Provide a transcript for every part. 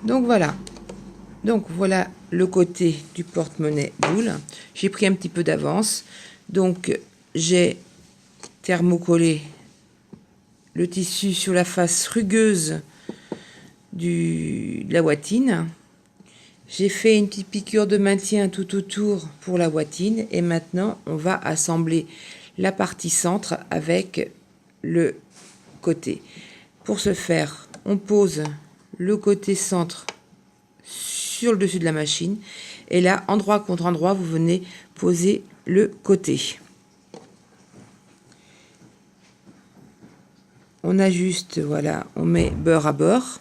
Donc voilà. Donc voilà le côté du porte-monnaie boule. J'ai pris un petit peu d'avance. Donc j'ai thermocollé le tissu sur la face rugueuse de la bottine. J'ai fait une petite piqûre de maintien tout autour pour la bottine. Et maintenant, on va assembler la partie centre avec le côté. Pour ce faire, on pose le côté centre sur le dessus de la machine. Et là, endroit contre endroit, vous venez poser le côté. On ajuste, voilà, on met beurre à beurre.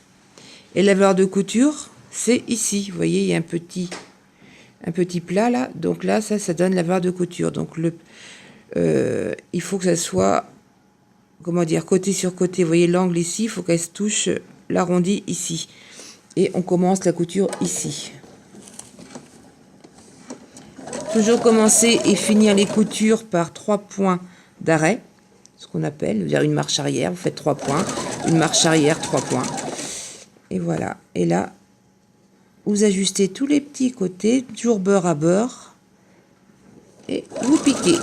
Et la valeur de couture, c'est ici. Vous voyez, il y a un petit plat là. Donc là, ça donne la valeur de couture. Donc il faut que ça soit, comment dire, côté sur côté. Vous voyez l'angle ici, il faut qu'elle se touche l'arrondi ici. Et on commence la couture ici. Toujours commencer et finir les coutures par 3 points d'arrêt, ce qu'on appelle, vers une marche arrière. Vous faites 3 points, une marche arrière, 3 points. Et voilà. Et là, vous ajustez tous les petits côtés, toujours beurre à beurre. Et vous piquez.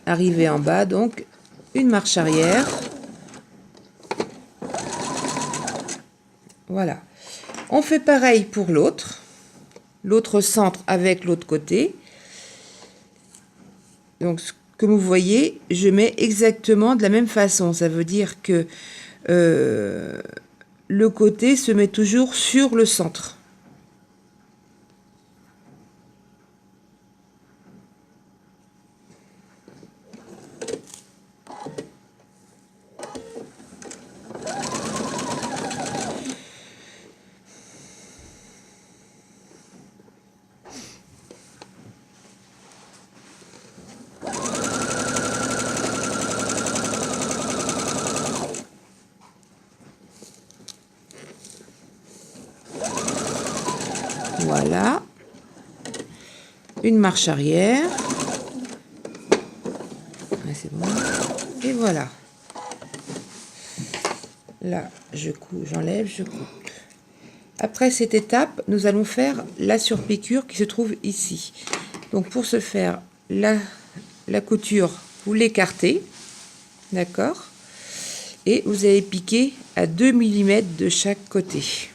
Arrivé en bas, donc, une marche arrière. Voilà. On fait pareil pour l'autre centre avec l'autre côté. Donc, comme vous voyez, je mets exactement de la même façon. Ça veut dire que le côté se met toujours sur le centre. Voilà. Une marche arrière. Ouais, c'est bon. Et voilà. Là, j'enlève, je coupe. Après cette étape, nous allons faire la surpiqûre qui se trouve ici. Donc pour ce faire, la couture, vous l'écartez, d'accord? Et vous allez piquer à 2 mm de chaque côté.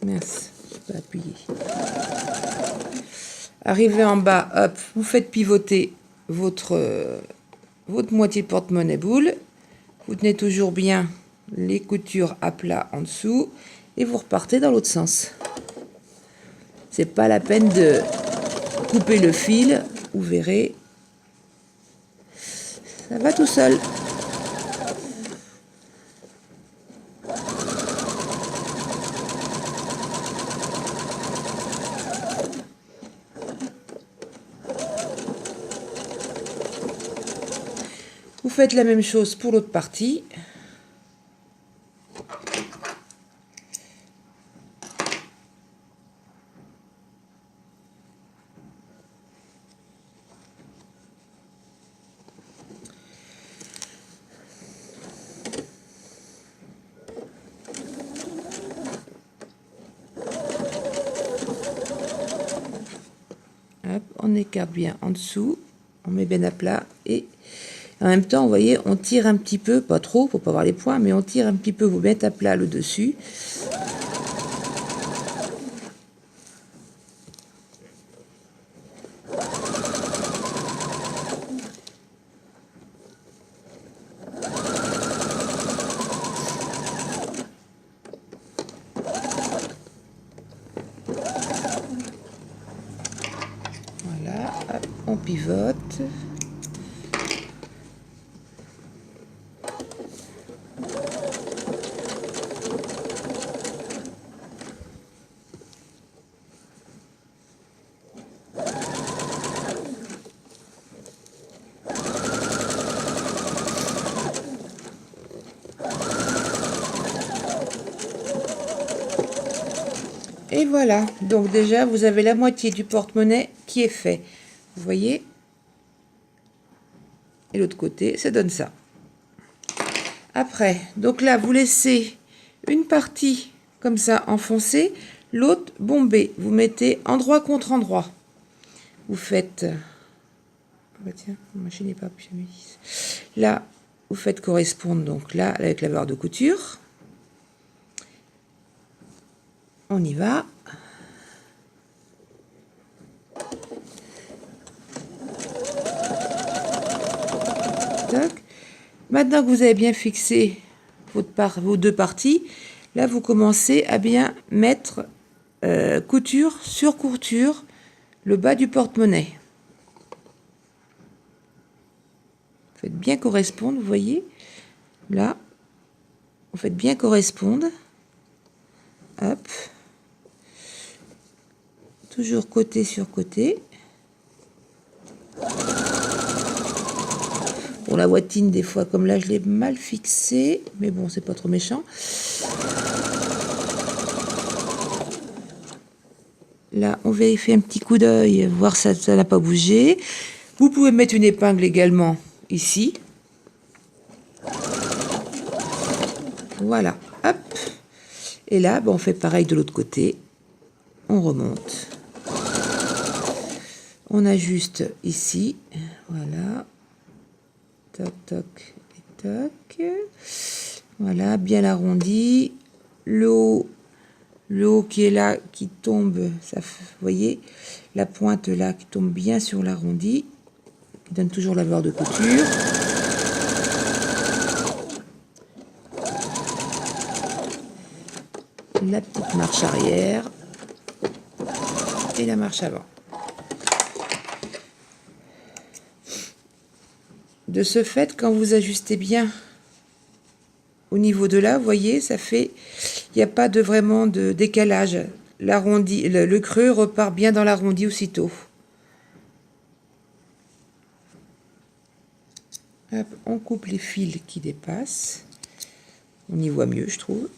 Mince, je peux appuyer. Arrivé en bas, hop, vous faites pivoter votre moitié porte-monnaie boule. Vous tenez toujours bien les coutures à plat en dessous et vous repartez dans l'autre sens. C'est pas la peine de couper le fil, vous verrez, ça va tout seul. Vous faites la même chose pour l'autre partie. Hop, on écarte bien en dessous, on met bien à plat et en même temps, vous voyez, on tire un petit peu, pas trop, faut pas avoir les points, mais on tire un petit peu, vous mettez à plat le dessus. on pivote. Et voilà, donc déjà vous avez la moitié du porte-monnaie qui est fait. Vous voyez? Et l'autre côté, ça donne ça. Après, donc là, vous laissez une partie comme ça enfoncée, l'autre bombée. Vous mettez endroit contre endroit. Vous faites... Bah tiens, ma machine n'est pas plus mise. Là, vous faites correspondre, donc là, avec la barre de couture. On y va. Tac. Maintenant que vous avez bien fixé vos deux parties, là vous commencez à bien mettre couture sur couture le bas du porte-monnaie. Faites bien correspondre, vous voyez. Là, vous faites bien correspondre. Hop. Toujours côté sur côté. Pour la bottine, des fois, comme là, je l'ai mal fixé. Mais bon, c'est pas trop méchant. Là, on vérifie un petit coup d'œil, voir si ça n'a pas bougé. Vous pouvez mettre une épingle également ici. Voilà. Hop. Et là, on fait pareil de l'autre côté. On remonte. On ajuste ici. Voilà. Toc, toc et toc. Voilà, bien arrondi. Le haut qui est là, qui tombe, ça, vous voyez, la pointe là qui tombe bien sur l'arrondi, qui donne toujours la barre de couture. La petite marche arrière et la marche avant. De ce fait, quand vous ajustez bien au niveau de là, vous voyez, ça fait, il n'y a pas vraiment de décalage. L'arrondi, le creux repart bien dans l'arrondi aussitôt. Hop, on coupe les fils qui dépassent. On y voit mieux, je trouve.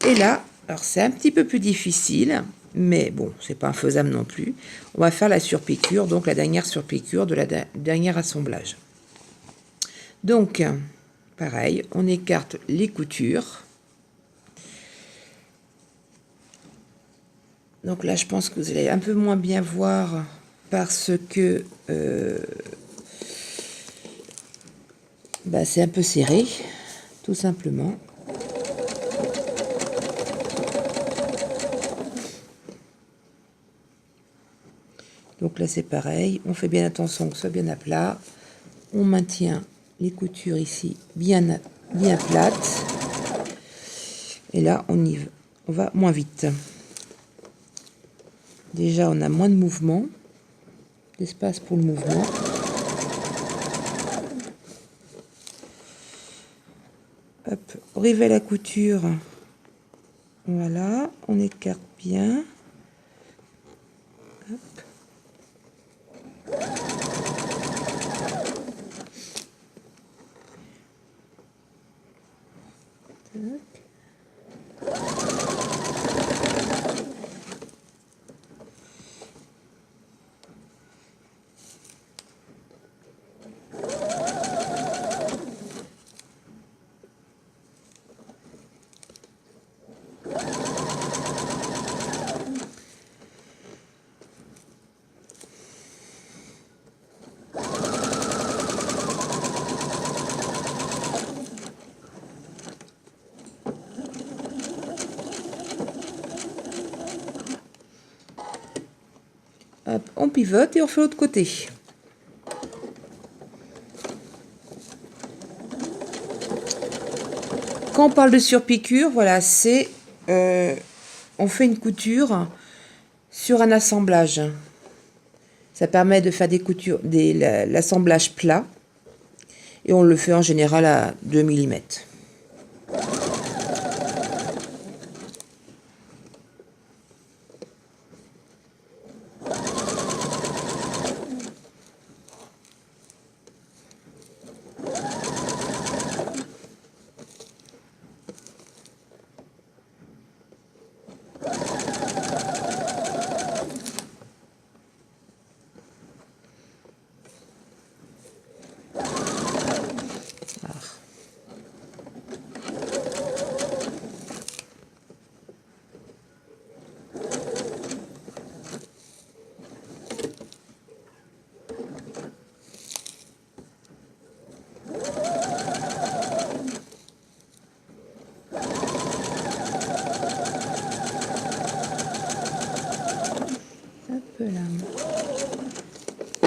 Et là, alors c'est un petit peu plus difficile, mais bon, c'est pas infaisable non plus. On va faire la surpiqûre, donc la dernière surpiqûre de la dernière assemblage. Donc, pareil, on écarte les coutures. Donc là, je pense que vous allez un peu moins bien voir parce que c'est un peu serré, tout simplement. Donc là, c'est pareil. On fait bien attention que ce soit bien à plat. On maintient les coutures ici bien plates. Et là, on va moins vite. Déjà, on a moins de mouvement, d'espace pour le mouvement. Hop, rivet la couture. Voilà, on écarte bien. Hop. Hop, on pivote et on fait l'autre côté. Quand on parle de surpiqûre, voilà, c'est on fait une couture sur un assemblage. Ça permet de faire des coutures, l'assemblage plat. Et on le fait en général à 2 mm.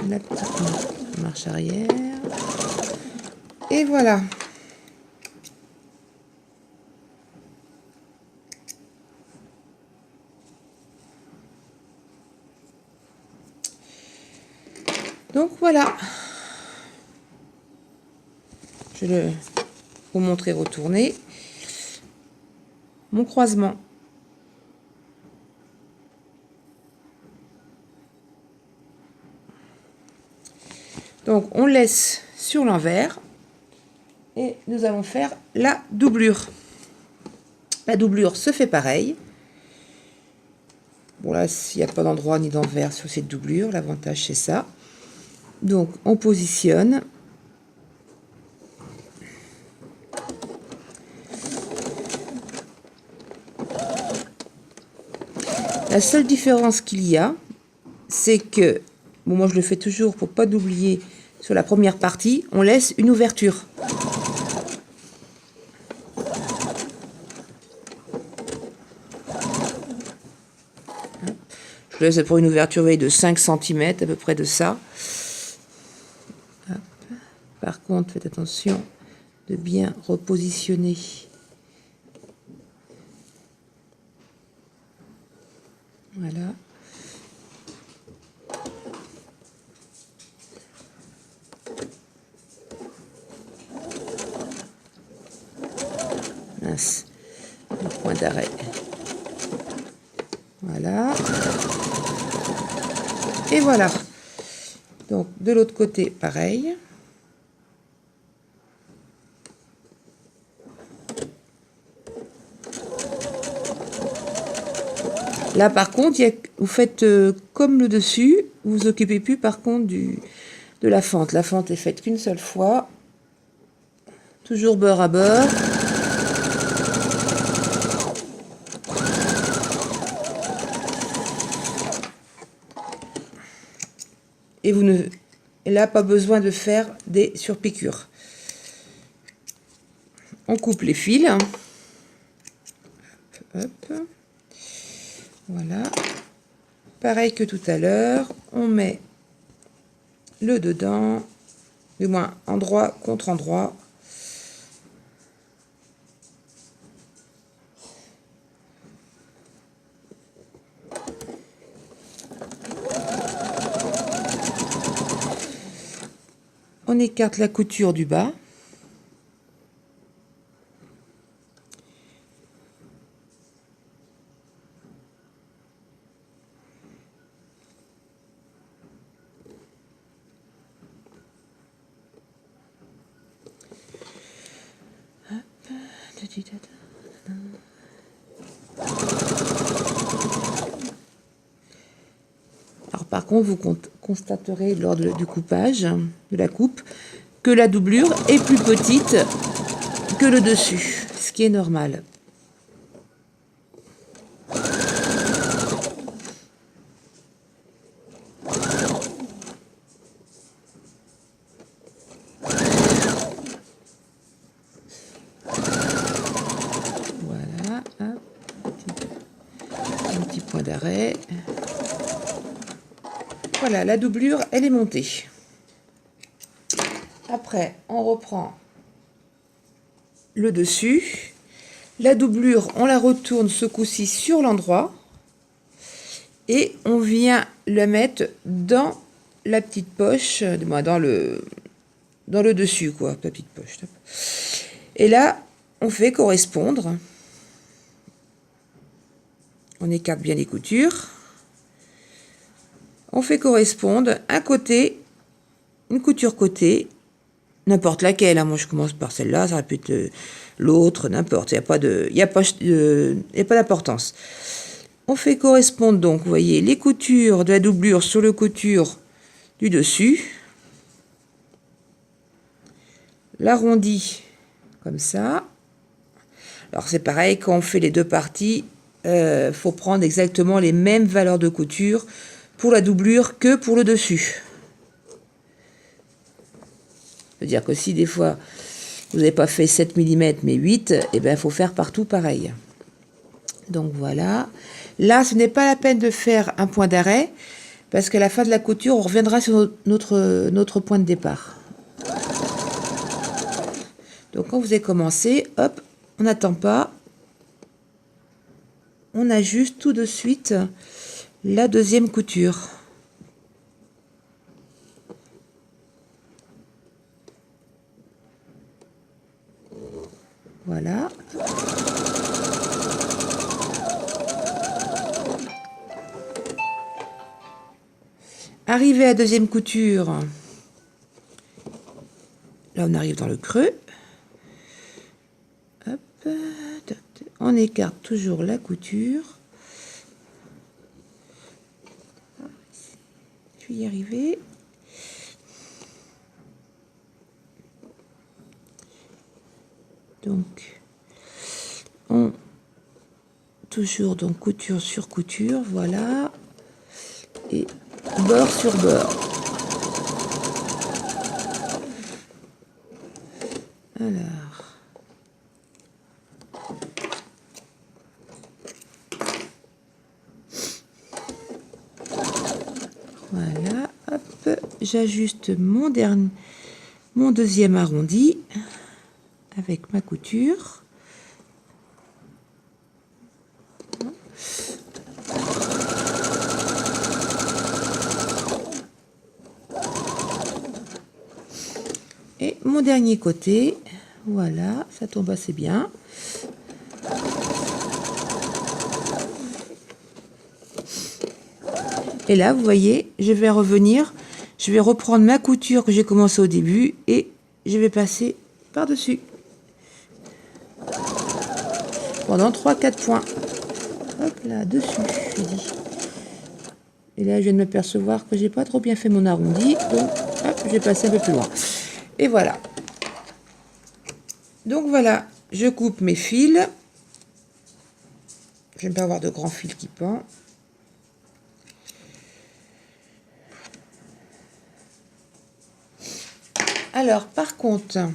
La petite marche arrière. Et voilà. Donc voilà. Je vais vous montrer retourner mon croisement. Donc on laisse sur l'envers et nous allons faire la doublure. La doublure se fait pareil. Bon là, s'il n'y a pas d'endroit ni d'envers sur cette doublure, l'avantage c'est ça. Donc on positionne. La seule différence qu'il y a, c'est que, bon, moi je le fais toujours pour pas d'oublier, sur la première partie, on laisse une ouverture. Je laisse pour une ouverture de 5 cm, à peu près de ça. Hop. Par contre, faites attention de bien repositionner. Voilà. Mince. Le point d'arrêt. Voilà. Et voilà. Donc, de l'autre côté, pareil. Là, par contre, vous faites comme le dessus. Vous vous occupez plus, par contre, de la fente. La fente est faite qu'une seule fois. Toujours beurre à beurre. Et vous ne... Là, pas besoin de faire des surpiqûres. On coupe les fils. Hop, hop. Voilà. Pareil que tout à l'heure, on met le dedans, du moins endroit contre endroit. On écarte la couture du bas. Alors par contre, vous constaterez lors du coupage, de la coupe, que la doublure est plus petite que le dessus, ce qui est normal. Voilà, hop, un petit point d'arrêt. Voilà, la doublure, elle est montée. Après, on reprend le dessus. La doublure, on la retourne ce coup-ci sur l'endroit et on vient la mettre dans la petite poche, dans le dessus, quoi, la petite poche. Et là, on fait correspondre. On écarte bien les coutures. On fait correspondre un côté, une couture côté, n'importe laquelle. Hein. Moi, je commence par celle-là, ça aurait pu être l'autre, n'importe. Il n'y a pas d'importance. On fait correspondre donc, vous voyez, les coutures de la doublure sur le couture du dessus. L'arrondi comme ça. Alors c'est pareil, quand on fait les deux parties, faut prendre exactement les mêmes valeurs de couture pour la doublure que pour le dessus. C'est-à-dire que si des fois vous n'avez pas fait 7 mm mais 8, eh ben, il faut faire partout pareil. Donc voilà. Là, ce n'est pas la peine de faire un point d'arrêt, parce qu'à la fin de la couture, on reviendra sur notre point de départ. Donc quand vous avez commencé, hop, on n'attend pas. On ajuste tout de suite la deuxième couture. Voilà. Arrivé à la deuxième couture, là on arrive dans le creux. Hop, on écarte toujours la couture. Je vais y arriver. Donc, on toujours donc couture sur couture, voilà, et bord sur bord. Alors, voilà, hop, j'ajuste mon deuxième arrondi avec ma couture. Et mon dernier côté, voilà, ça tombe assez bien. Et là, vous voyez, je vais revenir, je vais reprendre ma couture que j'ai commencé au début et je vais passer par-dessus. Pendant 3-4 points. Hop là, dessus, je dis. Et là, je viens de m'apercevoir que j'ai pas trop bien fait mon arrondi, donc hop, je vais passer un peu plus loin. Et voilà. Donc voilà, je coupe mes fils. J'aime pas avoir de grands fils qui pendent. Alors, par contre,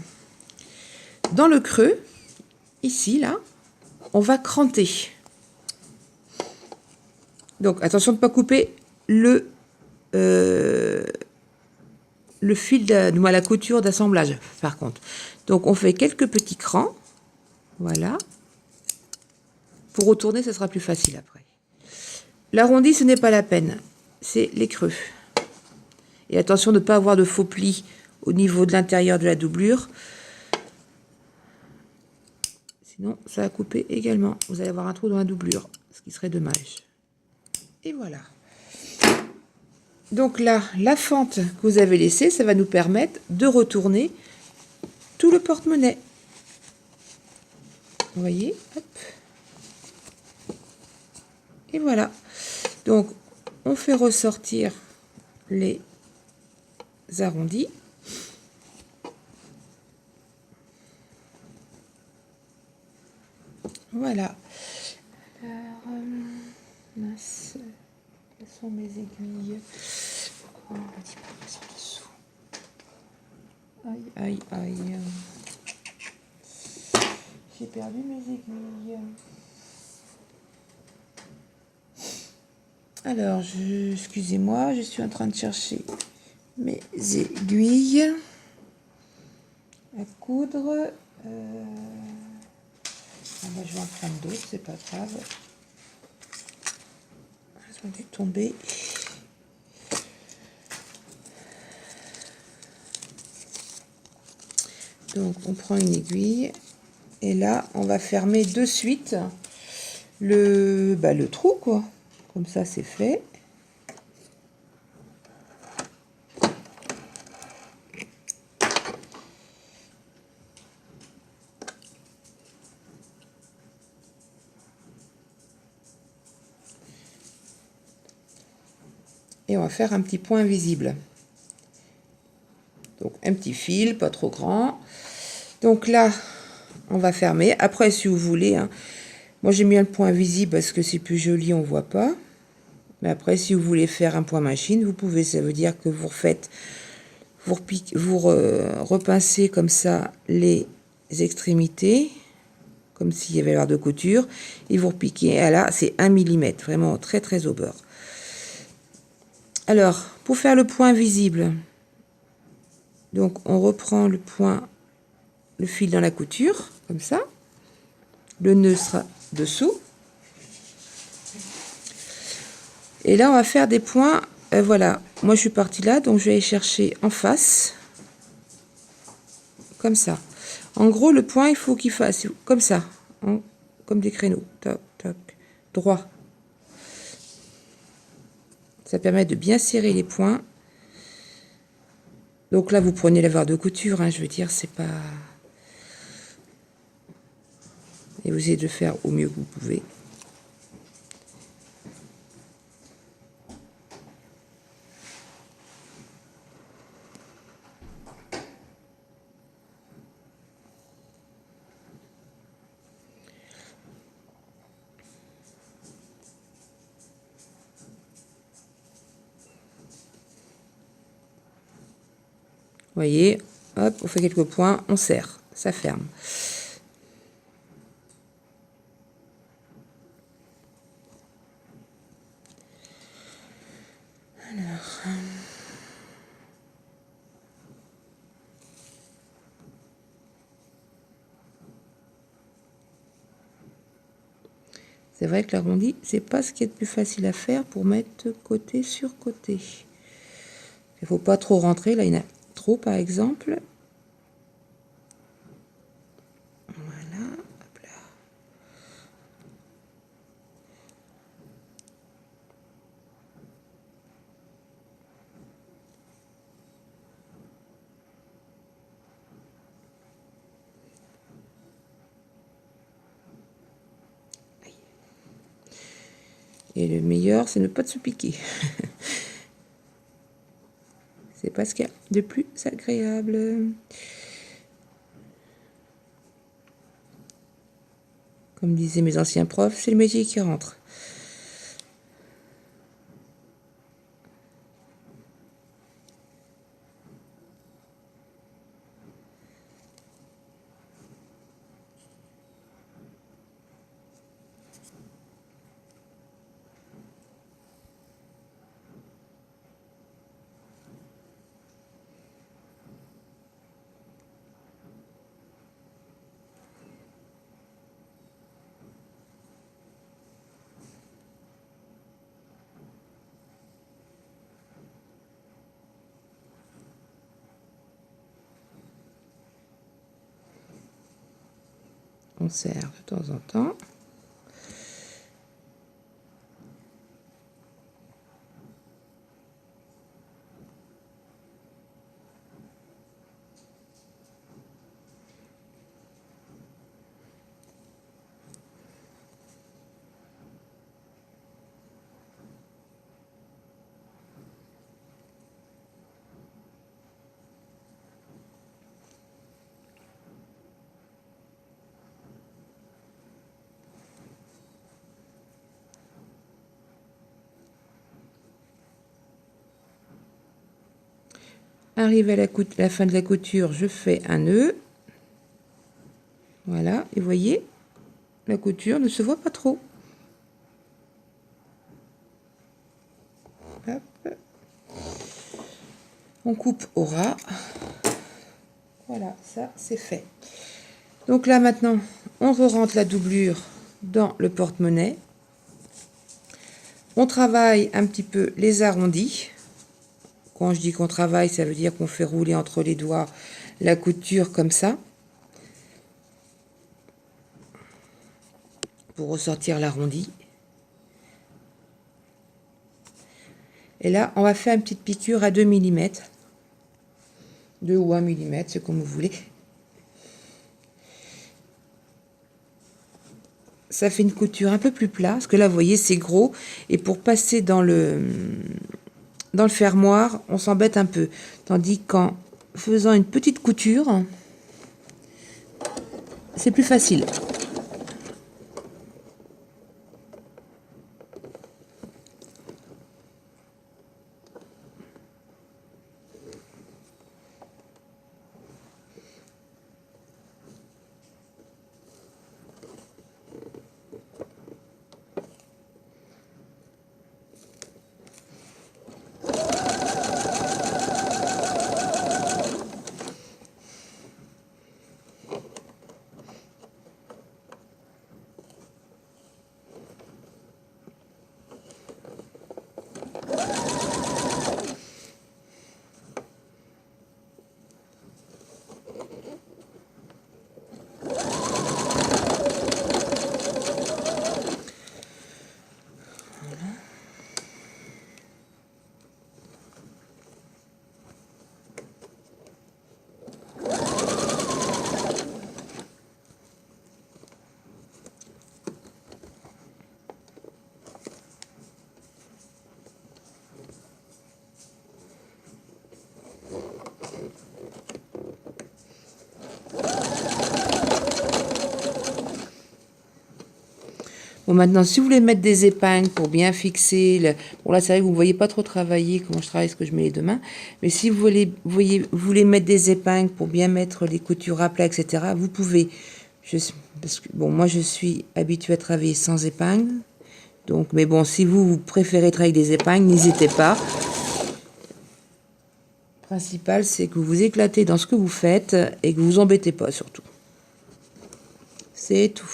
dans le creux, ici, là, on va cranter. Donc, attention de ne pas couper le fil de la couture d'assemblage, par contre. Donc, on fait quelques petits crans. Voilà. Pour retourner, ce sera plus facile après. L'arrondi, ce n'est pas la peine. C'est les creux. Et attention de ne pas avoir de faux plis au niveau de l'intérieur de la doublure. Sinon, ça va couper également. Vous allez avoir un trou dans la doublure, ce qui serait dommage. Et voilà. Donc là, la fente que vous avez laissée, ça va nous permettre de retourner tout le porte-monnaie. Vous voyez, hop. Et voilà. Donc, on fait ressortir les arrondis. Voilà. Alors, mince, quelles sont mes aiguilles? Oh, on dit pas qu'elles sont dessous. Aïe, aïe, aïe. J'ai perdu mes aiguilles. Alors, excusez-moi, je suis en train de chercher mes aiguilles à coudre. Ah bah, je vais en prendre d'autres, c'est pas grave. Elles ont dû tomber. Donc on prend une aiguille et là on va fermer de suite le trou, quoi. Comme ça c'est fait. Et on va faire un petit point invisible. Donc un petit fil, pas trop grand. Donc là, on va fermer. Après, si vous voulez, hein, moi j'aime bien le point invisible parce que c'est plus joli, on voit pas. Mais après, si vous voulez faire un point machine, vous pouvez. Ça veut dire que vous refaites, vous repincez comme ça les extrémités, comme s'il y avait barre de couture, et vous repiquez. Et là, c'est 1 mm, vraiment très très au beurre. Alors, pour faire le point visible, donc on reprend le fil dans la couture, comme ça. Le nœud sera dessous. Et là, on va faire des points. Voilà, moi je suis partie là, donc je vais aller chercher en face, comme ça. En gros, le point, il faut qu'il fasse comme ça, hein, comme des créneaux. Toc, toc, droit. Ça permet de bien serrer les points. Donc là, vous prenez la barre de couture, hein, je veux dire, c'est pas... Et vous essayez de le faire au mieux que vous pouvez. Vous voyez, hop, on fait quelques points, on serre, ça ferme. Alors... C'est vrai que l'arrondi, c'est pas ce qui est le plus facile à faire pour mettre côté sur côté. Il faut pas trop rentrer, là il y en a trop par exemple. Voilà, hop là. Et le meilleur, c'est ne pas de se piquer. C'est pas ce qu'il y a de plus agréable. Comme disaient mes anciens profs, c'est le métier qui rentre. On serre de temps en temps. Arrivé à la fin de la couture, je fais un nœud. Voilà, et vous voyez, la couture ne se voit pas trop. Hop. On coupe au ras. Voilà, ça c'est fait. Donc là maintenant, on re-rentre la doublure dans le porte-monnaie. On travaille un petit peu les arrondis. Quand je dis qu'on travaille, ça veut dire qu'on fait rouler entre les doigts la couture comme ça, pour ressortir l'arrondi. Et là, on va faire une petite piqûre à 2 mm. 2 ou 1 mm, c'est comme vous voulez. Ça fait une couture un peu plus plat, parce que là, vous voyez, c'est gros. Et pour passer dans le fermoir, on s'embête un peu. Tandis qu'en faisant une petite couture, c'est plus facile. Bon, maintenant, si vous voulez mettre des épingles pour bien fixer... Bon, là, c'est vrai que vous ne voyez pas trop travailler comment je travaille, parce que je mets les deux mains. Mais si vous voulez mettre des épingles pour bien mettre les coutures à plat, etc., vous pouvez. Parce que, bon, moi, je suis habituée à travailler sans épingles. Donc, mais bon, si vous préférez travailler avec des épingles, n'hésitez pas. Le principal, c'est que vous vous éclatez dans ce que vous faites et que vous vous embêtez pas, surtout. C'est tout.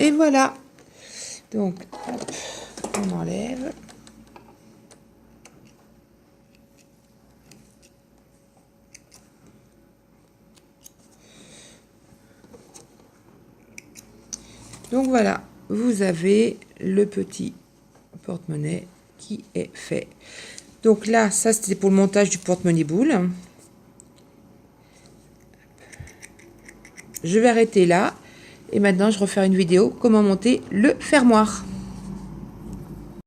Et voilà. Donc, hop, on enlève. Donc voilà, vous avez le petit porte-monnaie qui est fait. Donc là, ça c'était pour le montage du porte-monnaie boule. Je vais arrêter là. Et maintenant, je refais une vidéo comment monter le fermoir.